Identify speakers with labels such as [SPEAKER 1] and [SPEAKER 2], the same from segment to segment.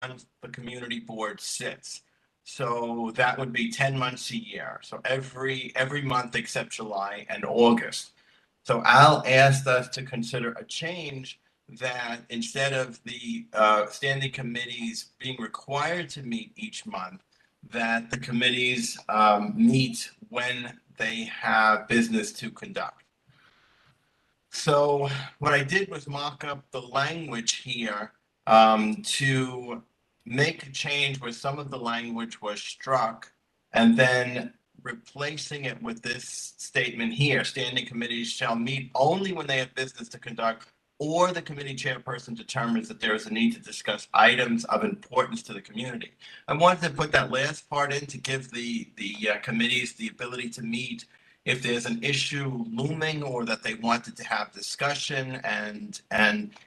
[SPEAKER 1] the community board sits. So that would be 10 months a year. So every month except July and August. So Al asked us to consider a change that instead of the standing committees being required to meet each month, that the committees meet when they have business to conduct. So what I did was mock up the language here to make a change where some of the language was struck and then replacing it with this statement here: standing committees shall meet only when they have business to conduct or the committee chairperson determines that there is a need to discuss items of importance to the community. I wanted to put that last part in to give the committees the ability to meet if there's an issue looming or that they wanted to have discussion and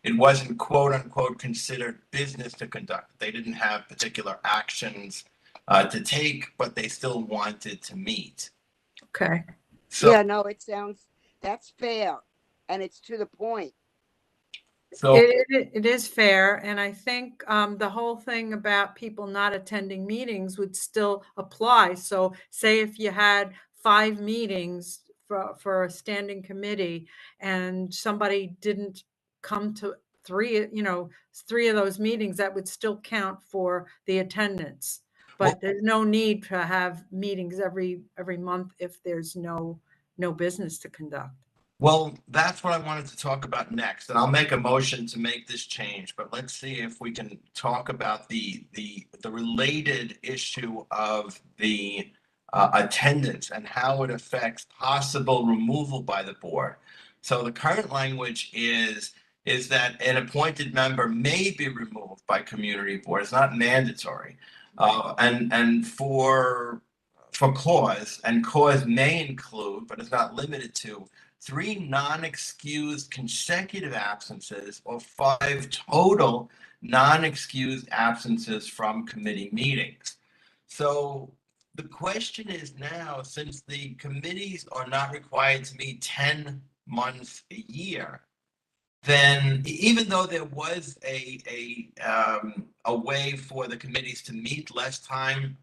[SPEAKER 1] it wasn't quote unquote considered business to conduct. They didn't have particular actions to take, but they still wanted to meet.
[SPEAKER 2] Okay.
[SPEAKER 1] So
[SPEAKER 3] Yeah, no, that's fair, and it's to the point.
[SPEAKER 1] so
[SPEAKER 2] It is fair, and I think the whole thing about people not attending meetings would still apply. So say if you had 5 meetings for a standing committee and somebody didn't come to 3, 3 of those meetings, that would still count for the attendance. But there's no need to have meetings every month if there's no business to conduct.
[SPEAKER 1] Well, that's what I wanted to talk about next, and I'll make a motion to make this change, but let's see if we can talk about the related issue of the attendance and how it affects possible removal by the board. So the current language is that an appointed member may be removed by community board. It's not mandatory. And for cause, and cause may include, but it's not limited to, 3 non-excused consecutive absences or 5 total non-excused absences from committee meetings. So the question is now, since the committees are not required to meet 10 months a year, then even though there was a way for the committees to meet less time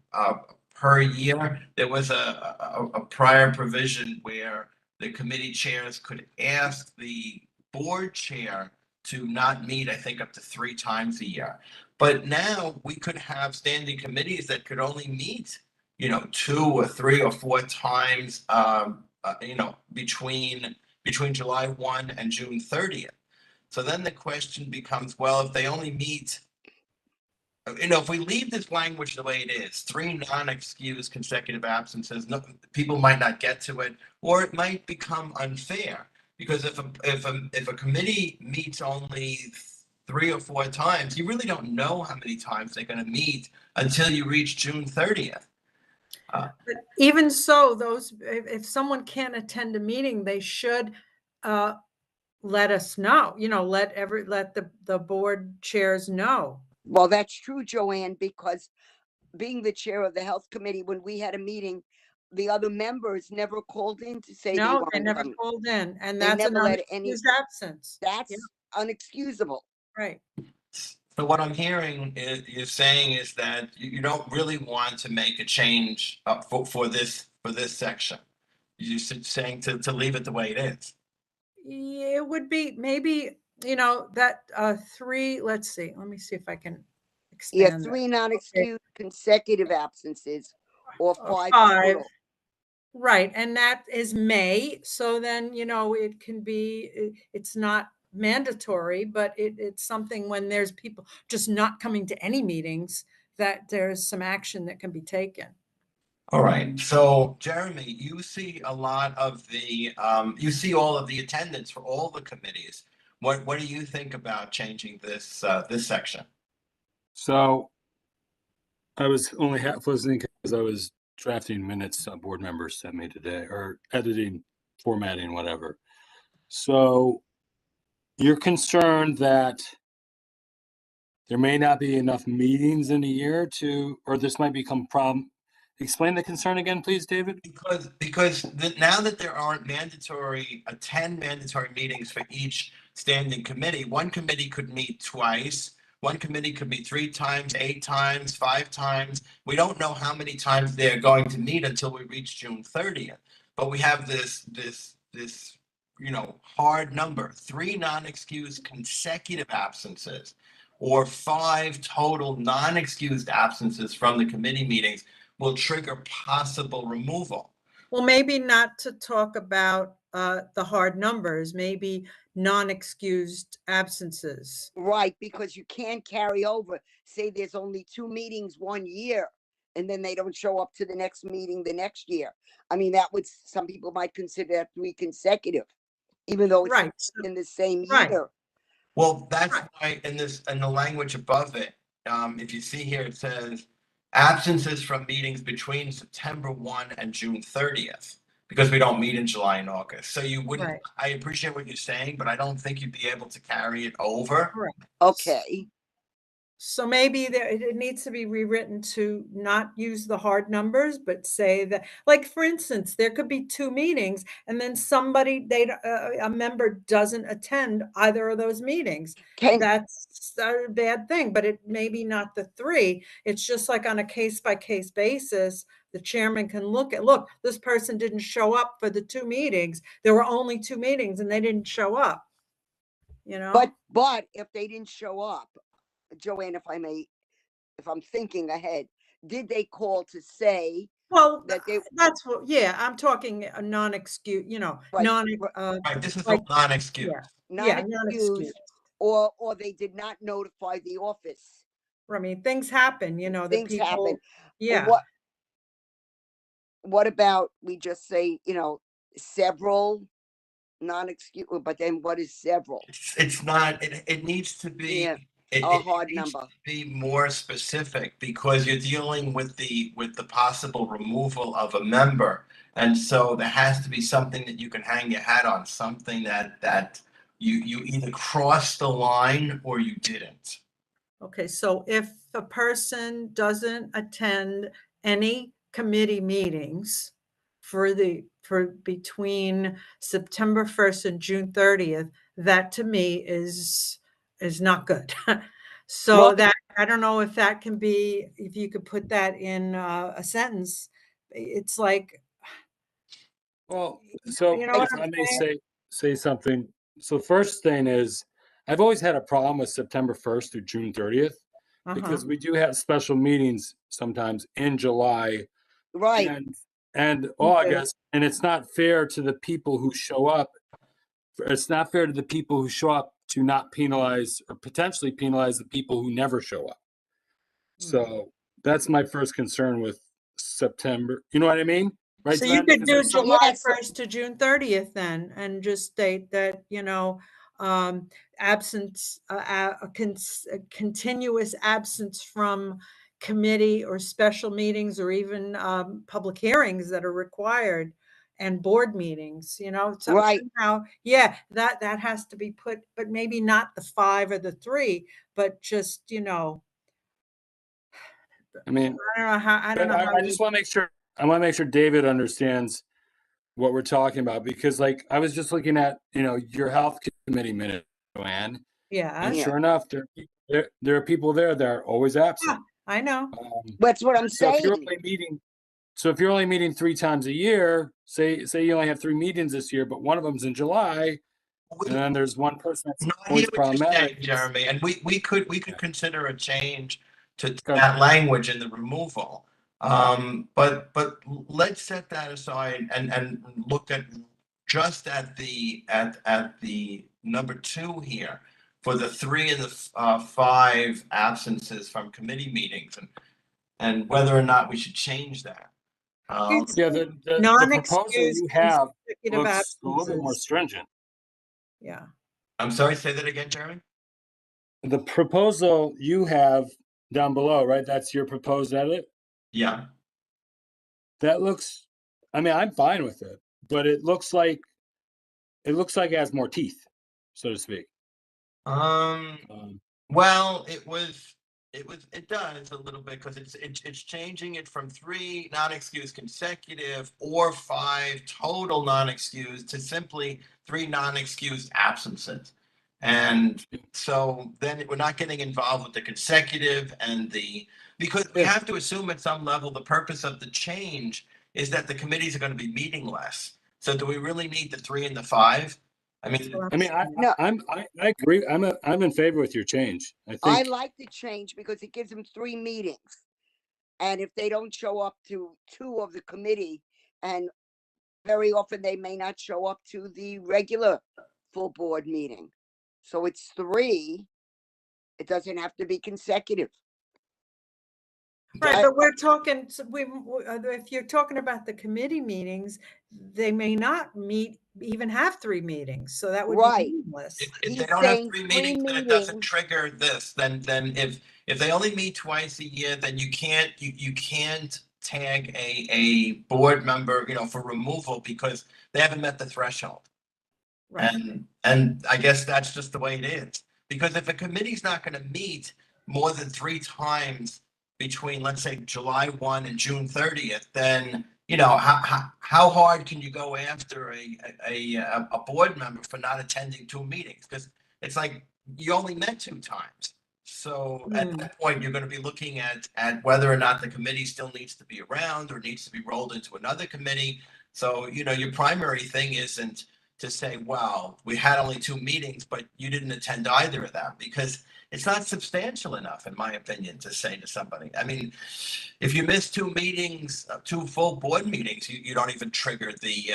[SPEAKER 1] per year, there was a prior provision where the committee chairs could ask the board chair to not meet, I think, up to 3 times a year. But now we could have standing committees that could only meet, 2 or 3 or 4 times, between July 1 and June 30th. So then the question becomes, well, if they only meet, if we leave this language the way it is, 3 non-excused consecutive absences, people might not get to it, or it might become unfair. Because if a committee meets only 3 or 4 times, you really don't know how many times they're going to meet until you reach June 30th.
[SPEAKER 2] But even so, if someone can't attend a meeting, they should let us know, let the board chairs know.
[SPEAKER 3] Well, that's true, Joanne, because being the chair of the health committee, when we had a meeting, the other members never called in to say they
[SPEAKER 2] No, they
[SPEAKER 3] weren't
[SPEAKER 2] never
[SPEAKER 3] coming.
[SPEAKER 2] called in, and
[SPEAKER 3] They
[SPEAKER 2] that's an
[SPEAKER 3] never let any.
[SPEAKER 2] unexcused absence.
[SPEAKER 3] That's
[SPEAKER 2] Yeah,
[SPEAKER 3] unexcusable.
[SPEAKER 2] right.
[SPEAKER 1] So what I'm hearing is you're saying is that you don't really want to make a change for this section. You're saying to leave it the way it is.
[SPEAKER 2] Yeah, it would be maybe, that 3, let's see, let me see if I can
[SPEAKER 3] Yeah,
[SPEAKER 2] expand that.
[SPEAKER 3] 3 non-excused consecutive absences or 5
[SPEAKER 2] 5.
[SPEAKER 3] total.
[SPEAKER 2] Right, and that is May, so then, it can be, it's not mandatory, but it's something when there's people just not coming to any meetings, that there's some action that can be taken.
[SPEAKER 1] All right. So Jeremy, you see a lot of you see all of the attendance for all the committees. What do you think about changing this section?
[SPEAKER 4] So I was only half listening because I was drafting minutes board members sent me today, or editing, formatting, whatever. So you're concerned that there may not be enough meetings in a year or this might become problem. Explain the concern again, please, David.
[SPEAKER 1] Because now that there aren't 10 mandatory meetings for each standing committee, one committee could meet twice, One committee could be 3 times, 8 times, 5 times. We don't know how many times they're going to meet until we reach June 30th. But we have this, hard number, 3 non-excused consecutive absences or 5 total non-excused absences from the committee meetings will trigger possible removal.
[SPEAKER 2] Well, maybe not to talk about the hard numbers, maybe non-excused absences.
[SPEAKER 3] Right, because you can't carry over. Say there's only 2 meetings 1 year, and then they don't show up to the next meeting the next year. I mean, that would, some people might consider that 3 consecutive, even though it's
[SPEAKER 2] Right,
[SPEAKER 3] in the same
[SPEAKER 2] right.
[SPEAKER 3] year.
[SPEAKER 1] Well, that's
[SPEAKER 2] Right.
[SPEAKER 1] why in the language above it, if you see here, it says absences from meetings between September 1 and June 30th, because we don't meet in July and August. So you wouldn't,
[SPEAKER 2] Right.
[SPEAKER 1] I appreciate what you're saying, but I don't think you'd be able to carry it over.
[SPEAKER 2] Right.
[SPEAKER 3] Okay,
[SPEAKER 2] So maybe it needs to be rewritten to not use the hard numbers, but say that, like, for instance, there could be 2 meetings and then somebody, a member doesn't attend either of those meetings.
[SPEAKER 3] can,
[SPEAKER 2] That's a bad thing, but it maybe not the 3. It's just like on a case by case basis, the chairman can look, this person didn't show up for the 2 meetings. There were only 2 meetings and they didn't show up, you know?
[SPEAKER 3] but if they didn't show up, Joanne, if I may, if I'm thinking ahead, did they call to say
[SPEAKER 2] Well,
[SPEAKER 3] that they,
[SPEAKER 2] that's what, yeah, I'm talking a non-excuse,
[SPEAKER 3] Right,
[SPEAKER 2] non,
[SPEAKER 3] right.
[SPEAKER 1] Right, this is
[SPEAKER 2] like,
[SPEAKER 1] all non-excused.
[SPEAKER 2] yeah,
[SPEAKER 3] not
[SPEAKER 2] non-excuse.
[SPEAKER 3] excused, or they did not notify the office?
[SPEAKER 2] I mean, things happen, the
[SPEAKER 3] Things happen.
[SPEAKER 2] people, yeah.
[SPEAKER 3] What about we just say, several non-excuse, but then what is several?
[SPEAKER 1] It's not, it needs to be,
[SPEAKER 3] Yeah,
[SPEAKER 1] it
[SPEAKER 3] a hard
[SPEAKER 1] needs
[SPEAKER 3] number.
[SPEAKER 1] to be more specific because you're dealing with the possible removal of a member. And so there has to be something that you can hang your hat on, something that you either crossed the line or you didn't.
[SPEAKER 2] Okay, so if a person doesn't attend any committee meetings for between September 1st and June 30th, that to me is not good. So
[SPEAKER 3] Well,
[SPEAKER 2] that, I don't know if that can be, if you could put that in a sentence. It's like,
[SPEAKER 4] Well, so
[SPEAKER 2] you know what
[SPEAKER 4] if
[SPEAKER 2] I'm
[SPEAKER 4] I may
[SPEAKER 2] saying?
[SPEAKER 4] say something. So first thing is, I've always had a problem with September 1st through June 30th
[SPEAKER 2] Uh-huh.
[SPEAKER 4] because we do have special meetings sometimes in July
[SPEAKER 3] right,
[SPEAKER 4] and
[SPEAKER 2] Me too.
[SPEAKER 4] August, and it's not fair to the people who show up. It's not fair to the people who show up to not penalize or potentially penalize the people who never show up. So that's my first concern with September. You know what I mean? Right,
[SPEAKER 2] So you
[SPEAKER 4] Joanna?
[SPEAKER 2] could
[SPEAKER 4] Because
[SPEAKER 2] do
[SPEAKER 4] there's some,
[SPEAKER 2] July
[SPEAKER 3] yes,
[SPEAKER 2] 1st to June 30th then, and just state that, absence, continuous absence from committee or special meetings or even public hearings that are required and board meetings,
[SPEAKER 3] right.
[SPEAKER 2] somehow, yeah, that has to be put, but maybe not the 5 or the 3, but just,
[SPEAKER 4] I mean,
[SPEAKER 2] I don't know how
[SPEAKER 4] I just want to make sure, I want to make sure David understands what we're talking about because like I was just looking at, your health committee minute, Joanne, and
[SPEAKER 2] yes.
[SPEAKER 3] Yeah.
[SPEAKER 4] sure enough, there are people there that are always
[SPEAKER 2] Yeah,
[SPEAKER 4] absent.
[SPEAKER 2] I know.
[SPEAKER 3] That's what I'm
[SPEAKER 4] So if you're
[SPEAKER 3] saying.
[SPEAKER 4] only meeting, so if you're only meeting 3 times a year, say you only have 3 meetings this year, but one of them's in July, and then there's one person that's
[SPEAKER 1] No, I hear
[SPEAKER 4] always
[SPEAKER 1] what you're saying,
[SPEAKER 4] problematic.
[SPEAKER 1] Jeremy, and we could consider a change to
[SPEAKER 4] Okay.
[SPEAKER 1] that language in the removal. But let's set that aside and look at just at the number 2 here for the 3 and the 5 absences from committee meetings and whether or not we should change that.
[SPEAKER 2] It's
[SPEAKER 4] Yeah, the proposal
[SPEAKER 2] non-excused
[SPEAKER 4] you have
[SPEAKER 2] consecutive
[SPEAKER 4] looks a little bit more
[SPEAKER 2] absences.
[SPEAKER 4] stringent.
[SPEAKER 2] Yeah.
[SPEAKER 1] I'm sorry, say that again, Jeremy?
[SPEAKER 4] The proposal you have down below, right? That's your proposed edit.
[SPEAKER 1] Yeah.
[SPEAKER 4] That looks, I mean, I'm fine with it, but it looks like it has more teeth, so to speak.
[SPEAKER 1] Well, it does a little bit because it's changing it from 3 non-excused consecutive or 5 total non-excused to simply 3 non-excused absences. And so then we're not getting involved with the consecutive because we have to assume at some level, the purpose of the change is that the committees are going to be meeting less. So do we really need the 3 and the 5? I mean,
[SPEAKER 3] No.
[SPEAKER 4] I agree. I'm in favor with your change. I
[SPEAKER 3] I
[SPEAKER 4] think,
[SPEAKER 3] like the change because it gives them 3 meetings. And if they don't show up to 2 of the committee, and very often they may not show up to the regular full board meeting. So it's 3. It doesn't have to be consecutive.
[SPEAKER 2] Right,
[SPEAKER 3] I-
[SPEAKER 2] but we're talking, if you're talking about the committee meetings, they may not even have 3 meetings, so that would be
[SPEAKER 3] Right.
[SPEAKER 2] meaningless.
[SPEAKER 1] if
[SPEAKER 3] He's
[SPEAKER 1] they don't have
[SPEAKER 3] saying
[SPEAKER 1] 3
[SPEAKER 3] 3
[SPEAKER 1] meetings, then it doesn't
[SPEAKER 3] meetings.
[SPEAKER 1] trigger this. Then if they only meet twice a year, then you can't tag a board member, for removal because they haven't met the threshold.
[SPEAKER 2] Right.
[SPEAKER 1] And I guess that's just the way it is. Because if a committee's not going to meet more than 3 times between, let's say, July 1 and June 30th, then how hard can you go after a board member for not attending 2 meetings? Because it's like you only met 2 times. So at that point, you're going to be looking at whether or not the committee still needs to be around or needs to be rolled into another committee. So, your primary thing isn't to say, well, we had only 2 meetings, but you didn't attend either of them, because it's not substantial enough, in my opinion, to say to somebody. I mean, if you miss 2 meetings, 2 full board meetings, you don't even trigger the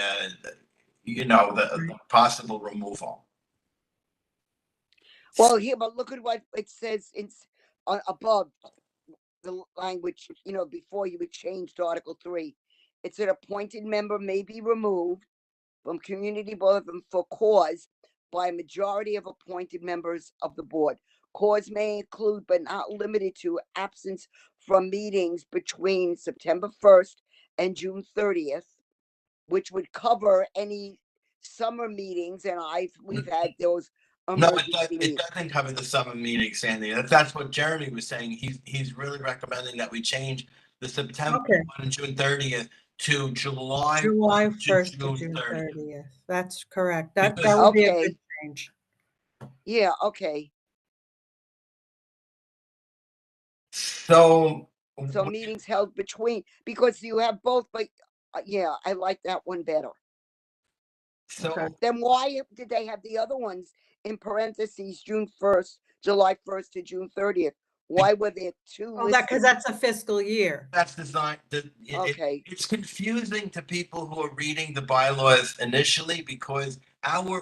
[SPEAKER 1] possible removal.
[SPEAKER 3] Well, here, but look at what it says above the language, before you would change to Article 3. It said appointed member may be removed from community board for cause by a majority of appointed members of the board. Cause may include, but not limited to, absence from meetings between September 1st and June 30th, which would cover any summer meetings. And we've had those
[SPEAKER 1] No,
[SPEAKER 3] emergency
[SPEAKER 1] it
[SPEAKER 3] meetings.
[SPEAKER 1] doesn't cover the summer meeting, Sandy. That's what Jeremy was saying. He's really recommending that we change the September
[SPEAKER 2] Okay.
[SPEAKER 1] 1 and June 30th to July
[SPEAKER 2] July
[SPEAKER 1] 1 to
[SPEAKER 2] 1st to
[SPEAKER 1] June
[SPEAKER 2] June
[SPEAKER 1] 30th.
[SPEAKER 2] 30th. That's correct. That
[SPEAKER 1] Because-
[SPEAKER 2] would be a
[SPEAKER 3] Okay.
[SPEAKER 2] good change.
[SPEAKER 3] Yeah, okay.
[SPEAKER 1] So
[SPEAKER 3] So meetings held between, because you have both, but yeah, I like that one better.
[SPEAKER 2] Okay.
[SPEAKER 3] Then why did they have the other ones in parentheses, June 1st, July 1st to June 30th? Why were there 2
[SPEAKER 2] Oh,
[SPEAKER 3] listed?
[SPEAKER 2] because that's a fiscal year.
[SPEAKER 1] that's designed,
[SPEAKER 3] Okay.
[SPEAKER 1] it's confusing to people who are reading the bylaws initially, because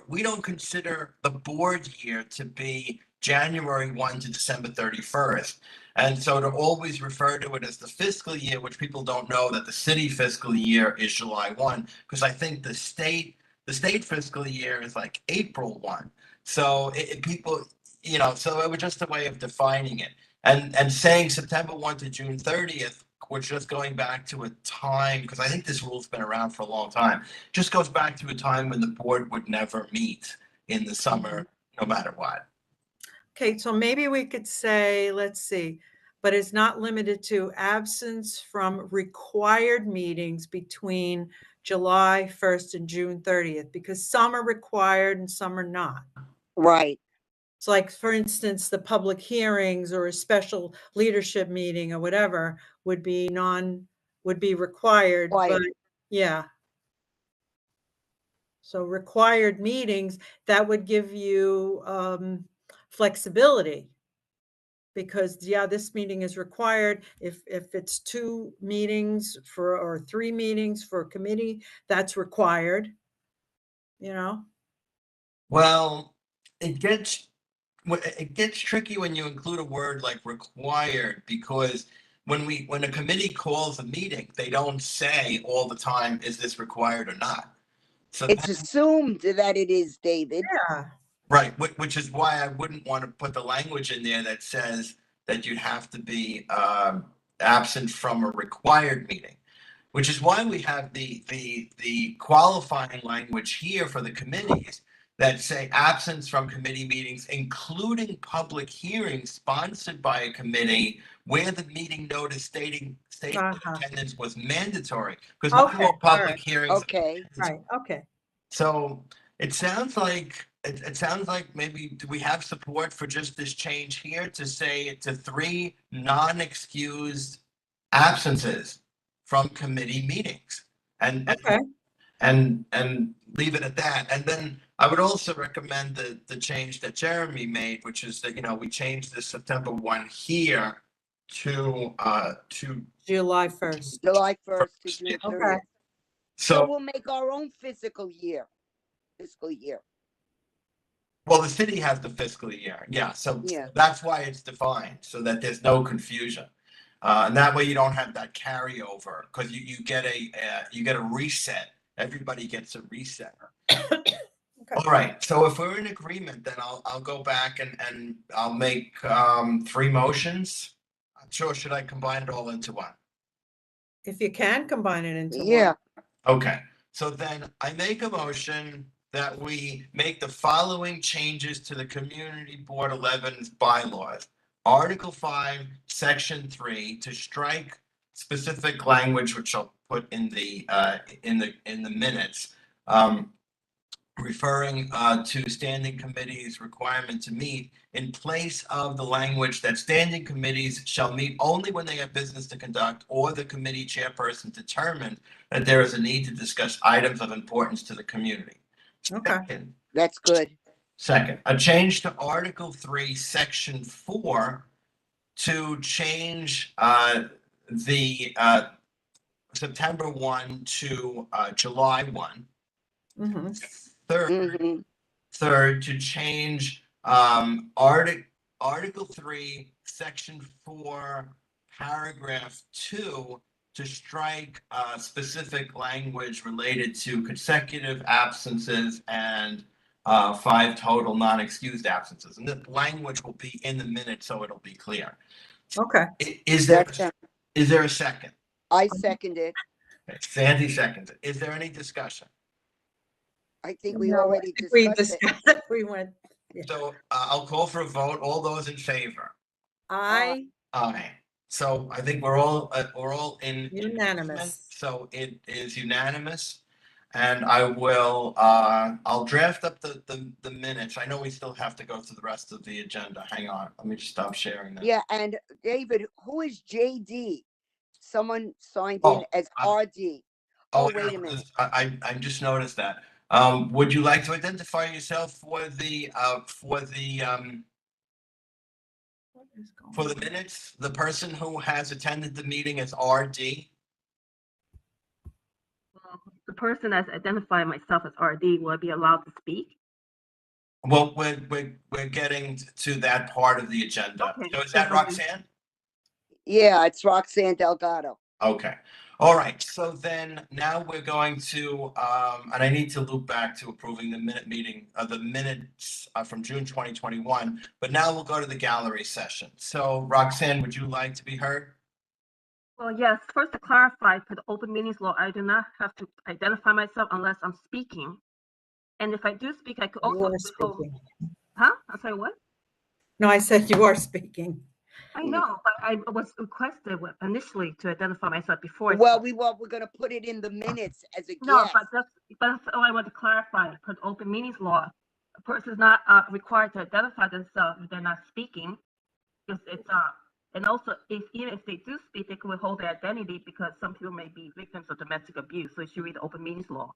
[SPEAKER 1] we don't consider the board year to be January 1 to December 31st. And so to always refer to it as the fiscal year, which people don't know that the city fiscal year is July 1, because I think the state fiscal year is like April 1. So people, so it was just a way of defining it. And saying September 1 to June 30th, we're just going back to a time, because I think this rule's been around for a long time, just goes back to a time when the board would never meet in the summer, no matter what.
[SPEAKER 2] Okay, so maybe we could say, let's see, but it's not limited to absence from required meetings between July 1st and June 30th, because some are required and some are not.
[SPEAKER 3] Right.
[SPEAKER 2] So like, for instance, the public hearings or a special leadership meeting or whatever would be required, but
[SPEAKER 3] Required.
[SPEAKER 2] yeah. So required meetings, that would give you flexibility. Because this meeting is required. If it's 2 meetings or 3 meetings for a committee, that's required.
[SPEAKER 1] Well, it gets tricky when you include a word like required, because when a committee calls a meeting, they don't say all the time, is this required or not? So
[SPEAKER 3] It's assumed that it is, David.
[SPEAKER 2] Yeah.
[SPEAKER 1] right, which is why I wouldn't want to put the language in there that says that you'd have to be absent from a required meeting, which is why we have the qualifying language here for the committees that say absence from committee meetings, including public hearings sponsored by a committee where the meeting notice stating that attendance was mandatory, because not
[SPEAKER 2] Okay,
[SPEAKER 1] all public
[SPEAKER 2] alright.
[SPEAKER 1] hearings.
[SPEAKER 3] Okay.
[SPEAKER 2] Right. Okay.
[SPEAKER 1] So it sounds like it sounds like maybe, do we have support for just this change here to say to 3 non-excused absences from committee meetings? And,
[SPEAKER 2] Okay,
[SPEAKER 1] and leave it at that. And then I would also recommend the change that Jeremy made, which is that, we changed the September 1 here to,
[SPEAKER 2] July 1st.
[SPEAKER 3] July 1st to June
[SPEAKER 2] Okay.
[SPEAKER 3] 30th. So
[SPEAKER 1] so,
[SPEAKER 3] we'll make our own fiscal year.
[SPEAKER 1] well, the city has the fiscal year. Yeah. So
[SPEAKER 3] Yeah.
[SPEAKER 1] that's why it's defined, so that there's no confusion. And that way you don't have that carryover, because you get a reset. Everybody gets a reset. All right, so if we're in agreement, then I'll go back and I'll make 3 motions. I'm sure, should I combine it all into one?
[SPEAKER 2] If you can combine it into
[SPEAKER 3] Yeah.
[SPEAKER 2] one.
[SPEAKER 1] Okay, so then I make a motion that we make the following changes to the Community Board 11's bylaws. Article 5, Section 3, to strike specific language, which I'll put in the minutes, referring to standing committees' requirement to meet, in place of the language that standing committees shall meet only when they have business to conduct, or the committee chairperson determined that there is a need to discuss items of importance to the community.
[SPEAKER 2] Okay.
[SPEAKER 3] That's good.
[SPEAKER 1] Second, a change to Article 3, Section 4, to change the September 1 to July 1.
[SPEAKER 2] Mm-hmm.
[SPEAKER 1] Third, to change Article 3, Section 4, Paragraph 2, to strike specific language related to consecutive absences and 5 total non-excused absences. And the language will be in the minutes, so it'll be clear.
[SPEAKER 2] Okay.
[SPEAKER 1] Is there
[SPEAKER 3] That's,
[SPEAKER 1] a second?
[SPEAKER 3] I second it.
[SPEAKER 1] Okay, Sandy seconds it. Is there any discussion?
[SPEAKER 3] I think we
[SPEAKER 2] No,
[SPEAKER 3] already
[SPEAKER 2] I think we
[SPEAKER 3] discussed it.
[SPEAKER 2] discussed it. We went,
[SPEAKER 1] So I'll call for a vote. All those in favor?
[SPEAKER 2] I,
[SPEAKER 1] Aye. So I think we're all in
[SPEAKER 2] Unanimous.
[SPEAKER 1] agreement. So it is unanimous. And I'll draft up the minutes. I know we still have to go through the rest of the agenda. Hang on. Let me just stop sharing this.
[SPEAKER 3] Yeah, and David, who is JD? Someone signed in as RD. Oh, wait a minute.
[SPEAKER 1] I just noticed that. Would you like to identify yourself for the minutes? The person who has attended the meeting as RD?
[SPEAKER 5] The person that's identified myself as RD will be allowed to speak.
[SPEAKER 1] Well, we're getting to that part of the agenda.
[SPEAKER 5] Okay.
[SPEAKER 1] So is that Roxanne?
[SPEAKER 3] Yeah, it's Roxanne Delgado.
[SPEAKER 1] Okay. All right. So then now we're going to, and I need to loop back to approving the minutes from June 2021, but now we'll go to the gallery session. So Roxanne, would you like to be heard?
[SPEAKER 5] Well, yes, first to clarify, for the open meetings law, I do not have to identify myself unless I'm speaking. And if I do speak, I could
[SPEAKER 2] you
[SPEAKER 5] also
[SPEAKER 2] are
[SPEAKER 5] withhold.
[SPEAKER 2] speaking.
[SPEAKER 5] Huh? I'm sorry, what?
[SPEAKER 2] No, I said you are speaking.
[SPEAKER 5] I know, but I was requested initially to identify myself before.
[SPEAKER 3] Well, we're gonna put it in the minutes as a
[SPEAKER 5] No,
[SPEAKER 3] guest.
[SPEAKER 5] but that's all I want to clarify. For the open meetings law, a person is not required to identify themselves if they're not speaking. Because it's and also even if they do speak, they can withhold their identity because some people may be victims of domestic abuse. So you should read the open meetings law.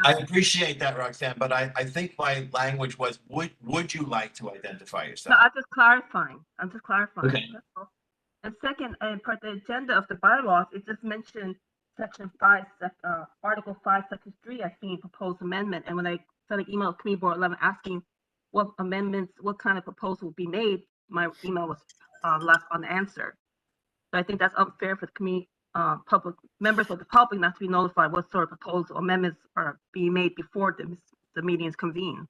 [SPEAKER 1] I appreciate that, Roxanne, but I think my language was, would you like to identify yourself?
[SPEAKER 5] No, I'm just clarifying.
[SPEAKER 1] Okay.
[SPEAKER 5] That's all. And second, for the agenda of the bylaws, it just mentioned section 5, article 5, section 3 as being proposed amendment. And when I sent an email to Committee Board 11 asking what amendments, what kind of proposal would be made, my email was left unanswered. So I think that's unfair for the committee, public members of the public not to be notified what sort of proposal amendments are being made before the meeting is convened.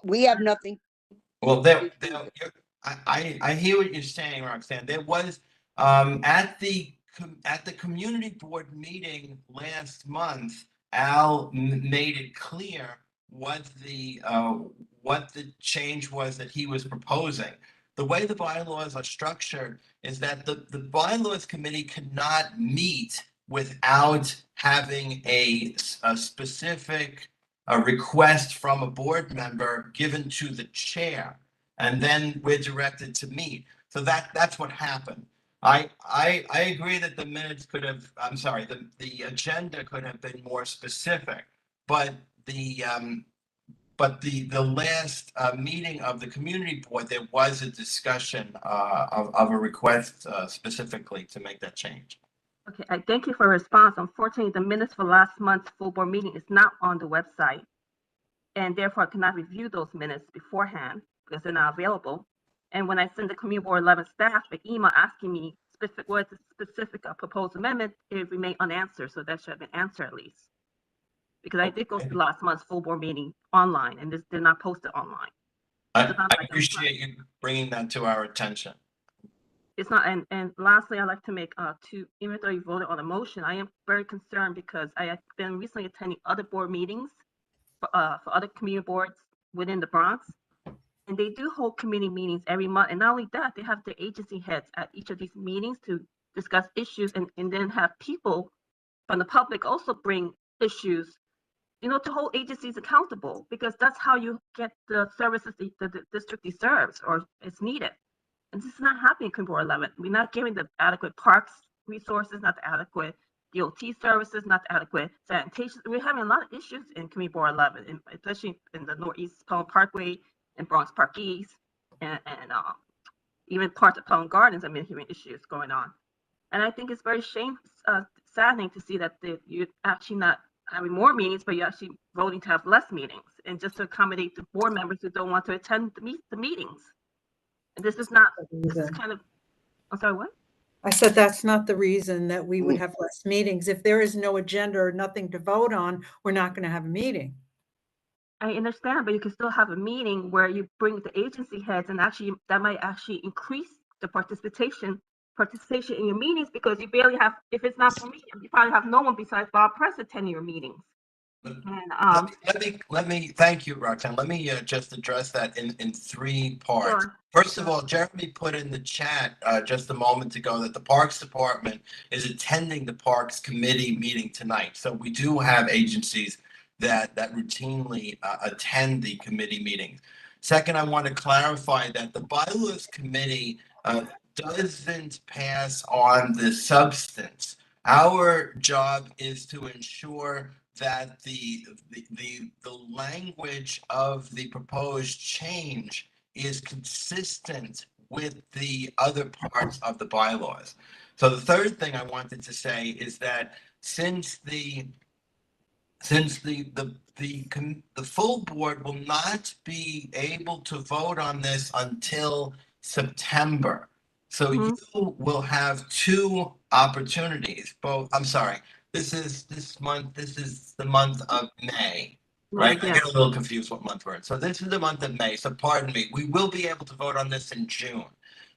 [SPEAKER 3] We have nothing.
[SPEAKER 1] Well, I hear what you're saying, Roxanne. There was at the community board meeting last month, Al made it clear what the change was that he was proposing. The way the bylaws are structured is that the bylaws committee cannot meet without having a specific a request from a board member given to the chair, and then we're directed to meet. So that's what happened. I agree that the minutes could have, I'm sorry, the agenda could have been more specific, but the last meeting of the community board, there was a discussion of a request specifically to make that change.
[SPEAKER 5] Okay, I thank you for your response. Unfortunately, the minutes for last month's full board meeting is not on the website, and therefore I cannot review those minutes beforehand because they're not available. And when I send the Community Board 11 staff an email asking me what is the specific proposed amendment, it remained unanswered, so that should have been answered at least. Because I did go to last month's full board meeting online, and this did not post it online.
[SPEAKER 1] I appreciate you bringing that to our attention.
[SPEAKER 5] It's not, and lastly, I'd like to make even though you voted on a motion, I am very concerned because I have been recently attending other board meetings for other community boards within the Bronx, and they do hold community meetings every month. And not only that, they have their agency heads at each of these meetings to discuss issues, and then have people from the public also bring issues, to hold agencies accountable, because that's how you get the services the district deserves or is needed. And this is not happening in Community Board 11. We're not giving the adequate parks resources, not the adequate DOT services, not the adequate sanitation. We're having a lot of issues in Community Board 11, especially in the Northeast Pelham Parkway and Bronx Park East, and even parts of Pelham Gardens. I've been hearing issues going on. And I think it's very saddening to see that you're actually not having more meetings, but you're actually voting to have less meetings, and just to accommodate the board members who don't want to attend the meetings. And this is kind of, I'm sorry, what?
[SPEAKER 2] I said that's not the reason that we would have less meetings. If there is no agenda or nothing to vote on, we're not going to have a meeting.
[SPEAKER 5] I understand, but you can still have a meeting where you bring the agency heads, and actually that might actually increase the participation in your meetings, because you barely have, if it's not for me, you probably have no one besides Bob Press attending your meetings. And
[SPEAKER 1] let me thank you, Roxanne. Let me just address that in three parts.
[SPEAKER 5] Sure.
[SPEAKER 1] First of all, Jeremy put in the chat just a moment ago that the Parks Department is attending the Parks Committee meeting tonight. So we do have agencies that routinely attend the committee meetings. Second, I want to clarify that the Bylaws Committee doesn't pass on the substance. Our job is to ensure that the language of the proposed change is consistent with the other parts of the bylaws. So the third thing I wanted to say is that since the full board will not be able to vote on this until September, so you will have two opportunities. This is the month of May, right?
[SPEAKER 5] Yeah.
[SPEAKER 1] I get a little confused what month we're in. So this is the month of May. So pardon me. We will be able to vote on this in June.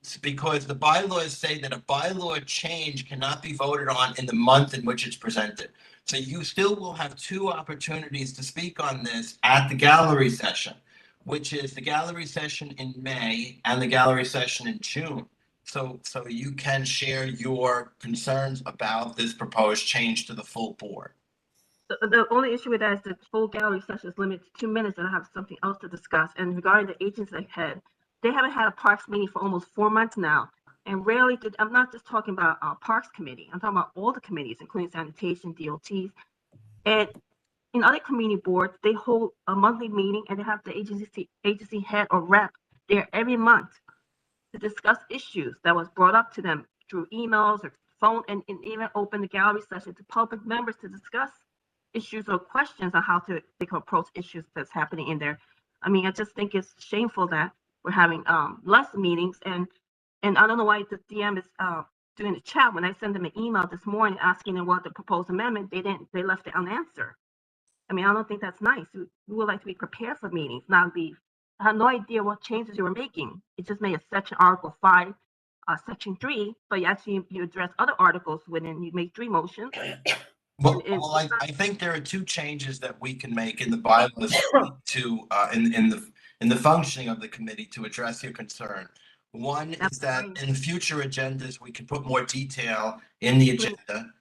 [SPEAKER 1] It's because the bylaws say that a bylaw change cannot be voted on in the month in which it's presented. So you still will have two opportunities to speak on this at the gallery session, which is the gallery session in May and the gallery session in June. So you can share your concerns about this proposed change to the full board.
[SPEAKER 5] The only issue with that is the full gallery session is limited to 2 minutes, and I have something else to discuss. And regarding the agency head, they haven't had a parks meeting for almost 4 months now. And rarely did, I'm not just talking about Parks Committee, I'm talking about all the committees, including sanitation, DOTs. And in other community boards, they hold a monthly meeting, and they have the agency head or rep there every month to discuss issues that was brought up to them through emails or phone, and even open the gallery session to public members to discuss issues or questions on how they can approach issues that's happening in there. I mean, I just think it's shameful that we're having less meetings, and I don't know why the DM is doing the chat. When I sent them an email this morning asking them what the proposed amendment, they left it unanswered. I mean, I don't think that's nice. We would like to be prepared for meetings, not be. I had no idea what changes you were making. It just made a section Article 5, Section 3, but you address other articles within, you make 3 motions.
[SPEAKER 1] Well, I think there are 2 changes that we can make in the bylaws to in the functioning of the committee to address your concern. One is that in future agendas we can put more detail in the agenda.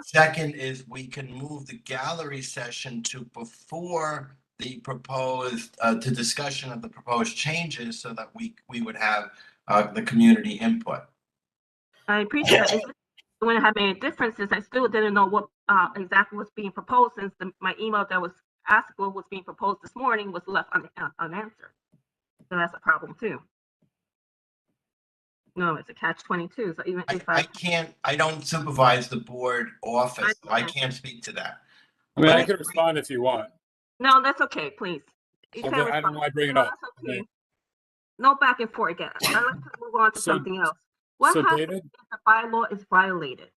[SPEAKER 1] Second is we can move the gallery session to before the proposed, to discussion of the proposed changes so that we would have the community input.
[SPEAKER 5] I appreciate that. It wouldn't have any differences. I still didn't know what exactly was being proposed, since my email that was asked what was being proposed this morning was left unanswered. So that's a problem too. No, it's a catch-22. So even if
[SPEAKER 1] I don't supervise the board office, so I can't speak to that.
[SPEAKER 4] I mean, I can respond if you want.
[SPEAKER 5] No, that's okay, please. You
[SPEAKER 4] Well,
[SPEAKER 5] can
[SPEAKER 4] then I don't know why I bring it
[SPEAKER 5] No,
[SPEAKER 4] up.
[SPEAKER 5] that's okay. No back and forth again. I'd like to move on to something else. What
[SPEAKER 4] So
[SPEAKER 5] happens
[SPEAKER 4] David,
[SPEAKER 5] if the bylaw is violated?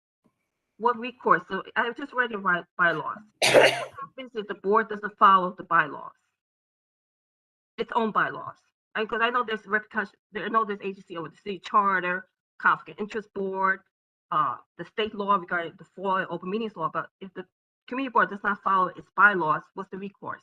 [SPEAKER 5] What recourse? So I just read your bylaws. What happens if the board doesn't follow the bylaws? Its own bylaws. Because I know there's repercussions. I know there's agency over the city charter, conflict of interest board, the state law regarding the FOIA, open meetings law. But if the community board does not follow its bylaws, what's the recourse?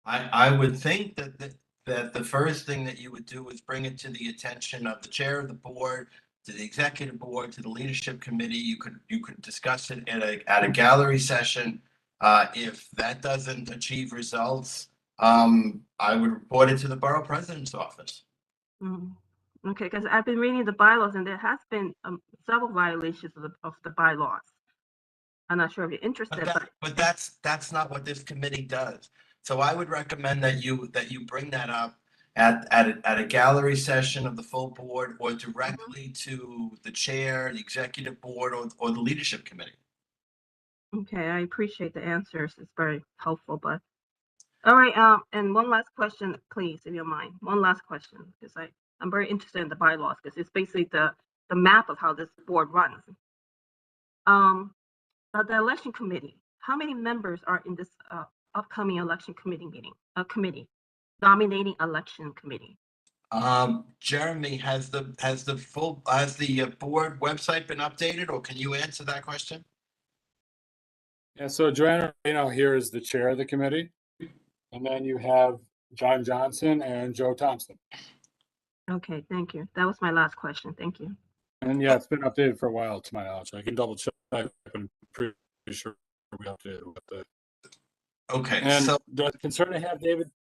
[SPEAKER 1] I would think that the first thing that you would do is bring it to the attention of the chair of the board, to the executive board, to the leadership committee. You could discuss it at a gallery session. If that doesn't achieve results, I would report it to the borough president's office.
[SPEAKER 5] Okay, because I've been reading the bylaws and there has been several violations of the bylaws. I'm not sure if you're interested,
[SPEAKER 1] but that's not what this committee does. So I would recommend that you bring that up at a gallery session of the full board, or directly to the chair, the executive board, or the leadership committee.
[SPEAKER 5] Okay, I appreciate the answers. It's very helpful, but all right. And one last question, please, if you don't mind. One last question, because I'm very interested in the bylaws, because it's basically the map of how this board runs. The election committee, how many members are in this upcoming election committee meeting, nominating election committee?
[SPEAKER 1] Jeremy, has the board website been updated, or can you answer that question?
[SPEAKER 4] yeah, so Joanna here is the chair of the committee. And then you have John Johnson and Joe Thompson.
[SPEAKER 5] Okay, thank you. That was my last question. Thank you.
[SPEAKER 4] And yeah, it's been updated for a while, to my knowledge. I can double check, but I'm pretty sure we updated with the.
[SPEAKER 1] Okay,
[SPEAKER 4] and
[SPEAKER 1] so
[SPEAKER 4] the concern I have, David,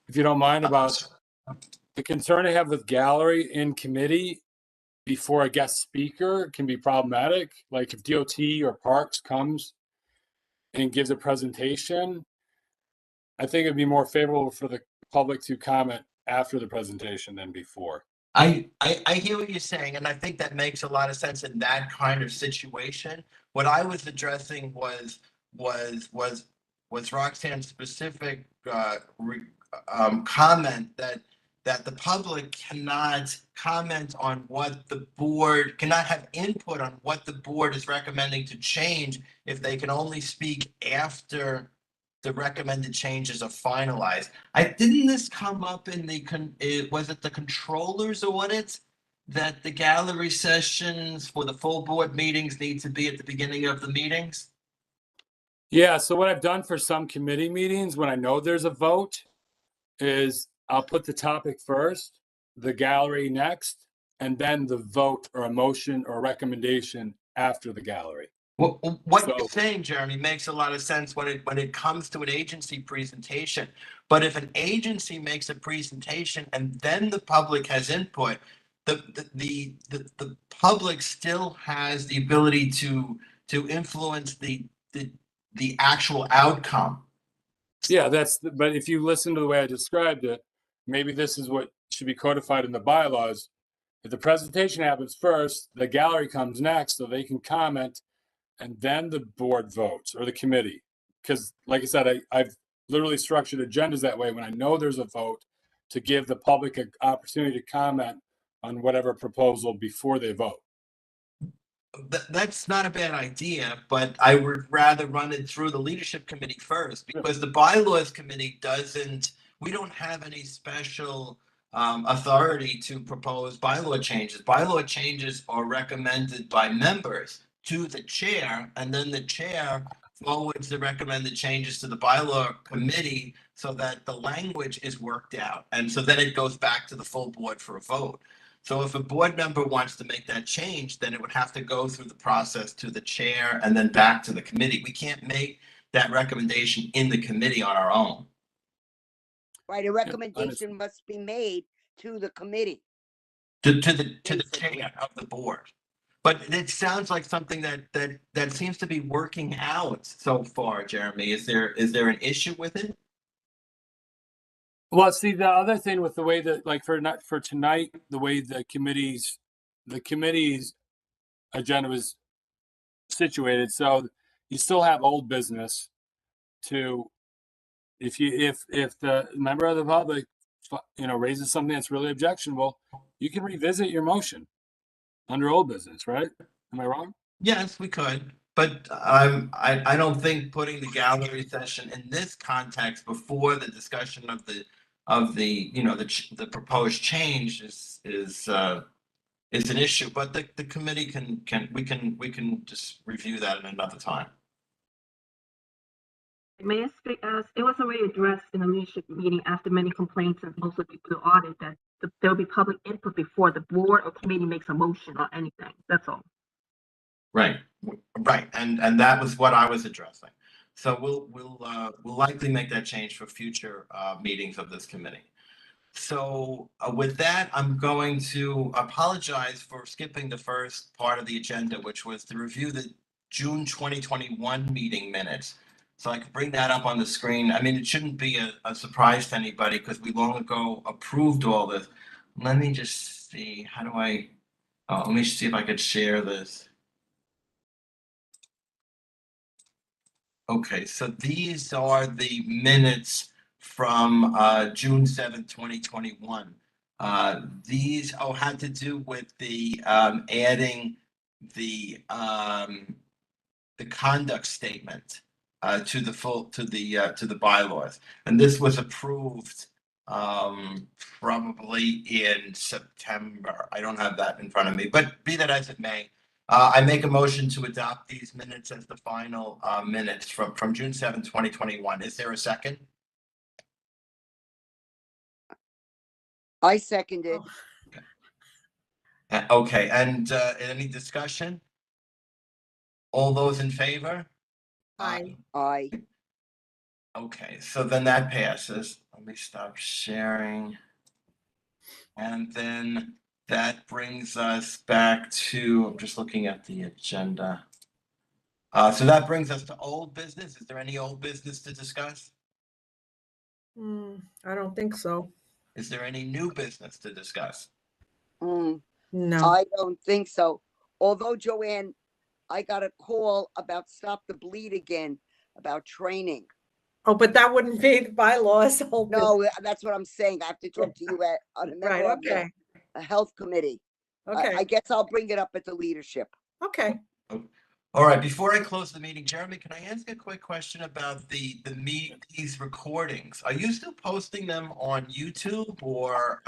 [SPEAKER 4] if you don't mind, about the concern I have with gallery in committee before a guest speaker can be problematic. Like if DOT or Parks comes and gives a presentation, I think it'd be more favorable for the public to comment after the presentation than before.
[SPEAKER 1] I hear what you're saying, and I think that makes a lot of sense in that kind of situation. What I was addressing was Roxanne's specific comment that the public cannot comment on what the board, cannot have input on what the board is recommending to change if they can only speak after the recommended changes are finalized. Didn't this come up in was it the controller's audit, that the gallery sessions for the full board meetings need to be at the beginning of the meetings?
[SPEAKER 4] Yeah, so what I've done for some committee meetings when I know there's a vote is I'll put the topic first, the gallery next, and then the vote or a motion or a recommendation after the gallery.
[SPEAKER 1] What you're saying, Jeremy, makes a lot of sense when it comes to an agency presentation. But if an agency makes a presentation and then the public has input, the public still has the ability to influence the actual outcome.
[SPEAKER 4] Yeah, but if you listen to the way I described it, maybe this is what should be codified in the bylaws. If the presentation happens first, the gallery comes next so they can comment, and then the board votes or the committee. Because like I said, I've literally structured agendas that way when I know there's a vote, to give the public an opportunity to comment on whatever proposal before they vote.
[SPEAKER 1] That's not a bad idea, but I would rather run it through the leadership committee first, because the bylaws committee we don't have any special authority to propose bylaw changes. Bylaw changes are recommended by members to the chair, and then the chair forwards the recommended changes to the bylaw committee so that the language is worked out. And so then it goes back to the full board for a vote. So if a board member wants to make that change, then it would have to go through the process to the chair and then back to the committee. We can't make that recommendation in the committee on our own.
[SPEAKER 3] Right, a
[SPEAKER 4] understand.
[SPEAKER 3] recommendation must be made to the committee.
[SPEAKER 1] To the
[SPEAKER 3] Basically.
[SPEAKER 1] chair of the board. But it sounds like something that seems to be working out so far, Jeremy. Is there an issue with it?
[SPEAKER 4] Well, see, the other thing with the way that, like, for tonight, the way the committee's agenda was situated, so you still have old business to, if the member of the public, raises something that's really objectionable, you can revisit your motion under old business, right? Am I wrong?
[SPEAKER 1] Yes, we could, but I don't think putting the gallery session in this context before the discussion of the the proposed change is an issue. But the committee we can just review that at another time.
[SPEAKER 5] May I speak as it was already addressed in a leadership meeting after many complaints and also due to the audit that there'll be public input before the board or committee makes a motion or anything. That's all.
[SPEAKER 1] Right, right, and that was what I was addressing. So we'll likely make that change for future meetings of this committee. So with that, I'm going to apologize for skipping the first part of the agenda, which was to review the June 2021 meeting minutes. So I can bring that up on the screen. I mean, it shouldn't be a surprise to anybody because we long ago approved all this. Let me just see, how do I, let me see if I could share this. Okay, so these are the minutes from June 7th, 2021. These had to do with the adding the conduct statement to the bylaws, and this was approved probably in September. I don't have that in front of me, but be that as it may. I make a motion to adopt these minutes as the final minutes from June 7th, 2021. Is there a second?
[SPEAKER 3] I seconded.
[SPEAKER 1] Okay, and any discussion? All those in favor?
[SPEAKER 2] Aye.
[SPEAKER 3] Aye.
[SPEAKER 1] Okay, so then that passes. Let me stop sharing. And then that brings us back to, I'm just looking at the agenda. So that brings us to old business. Is there any old business to discuss?
[SPEAKER 2] I don't think so.
[SPEAKER 1] Is there any new business to discuss?
[SPEAKER 3] Mm,
[SPEAKER 2] No.
[SPEAKER 3] I don't think so. Although, Joanne, I got a call about Stop the Bleed again, about training.
[SPEAKER 2] Oh, but that wouldn't be the bylaws.
[SPEAKER 3] No, that's what I'm saying. I have to talk to you on a
[SPEAKER 2] Right,
[SPEAKER 3] member of
[SPEAKER 2] okay,
[SPEAKER 3] the health committee.
[SPEAKER 2] okay,
[SPEAKER 3] I guess I'll bring it up at the leadership.
[SPEAKER 2] okay.
[SPEAKER 1] All right, before I close the meeting, Jeremy, can I ask a quick question about these recordings? Are you still posting them on YouTube or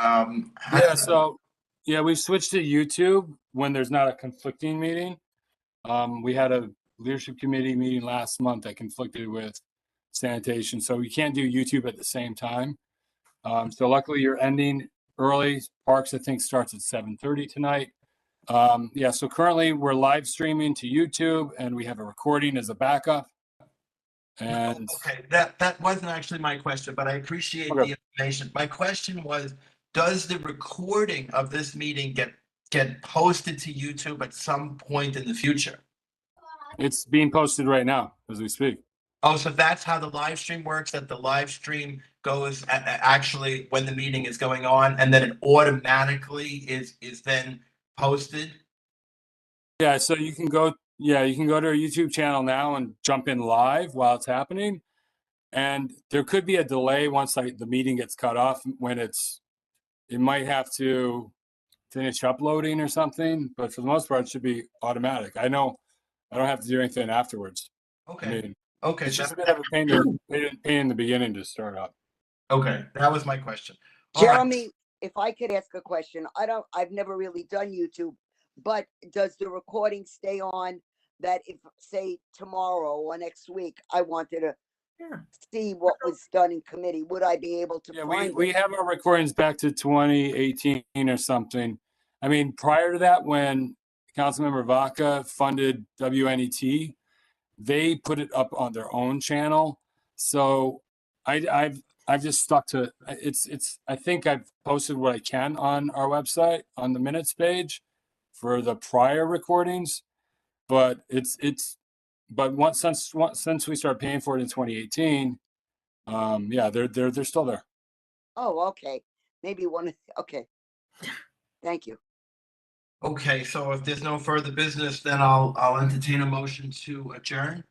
[SPEAKER 4] Yeah, we switched to YouTube when there's not a conflicting meeting. We had a leadership committee meeting last month that conflicted with sanitation, so we can't do YouTube at the same time. So luckily you're ending early. Parks, I think, starts at 7:30 tonight. Yeah, so currently we're live streaming to YouTube and we have a recording as a backup. And
[SPEAKER 1] okay, that wasn't actually my question, but I appreciate the information. My question was, does the recording of this meeting get posted to YouTube at some point in the future?
[SPEAKER 4] it's being posted right now as we speak.
[SPEAKER 1] Oh, so that's how the live stream works, that the live stream goes actually when the meeting is going on and then it automatically is then posted?
[SPEAKER 4] Yeah, so you can go to our YouTube channel now and jump in live while it's happening. And there could be a delay once the meeting gets cut off when it might have to finish uploading or something, but for the most part, it should be automatic. I know I don't have to do anything afterwards.
[SPEAKER 1] Okay.
[SPEAKER 4] I mean,
[SPEAKER 1] Okay.
[SPEAKER 4] it's just a bit of a pain in the beginning to start up.
[SPEAKER 1] Okay, that was my question. All right.
[SPEAKER 3] Jeremy, if I could ask a question, I've never really done YouTube, but does the recording stay on that if, say, tomorrow or next week, I wanted to see what was done in committee, would I be able to
[SPEAKER 4] Yeah,
[SPEAKER 3] find
[SPEAKER 4] we
[SPEAKER 3] it?
[SPEAKER 4] have our recordings back to 2018 or something. I mean, prior to that, when Councilmember Vaca funded WNET, they put it up on their own channel. So I've just stuck to I think I've posted what I can on our website on the minutes page for the prior recordings, but since we started paying for it in 2018, yeah, they're still there.
[SPEAKER 3] Oh, okay. Maybe okay. Thank you.
[SPEAKER 1] Okay, so if there's no further business, then I'll entertain a motion to adjourn.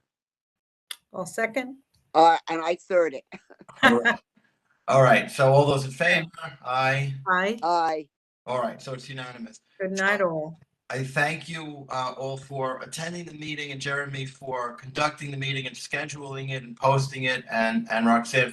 [SPEAKER 2] I'll second.
[SPEAKER 3] And I third it.
[SPEAKER 1] All right, so all those in favor? Aye.
[SPEAKER 2] Aye.
[SPEAKER 3] Aye.
[SPEAKER 1] All right, so it's unanimous.
[SPEAKER 2] Good night, all.
[SPEAKER 1] I thank you all for attending the meeting, and Jeremy for conducting the meeting and scheduling it and posting it, and Roxanne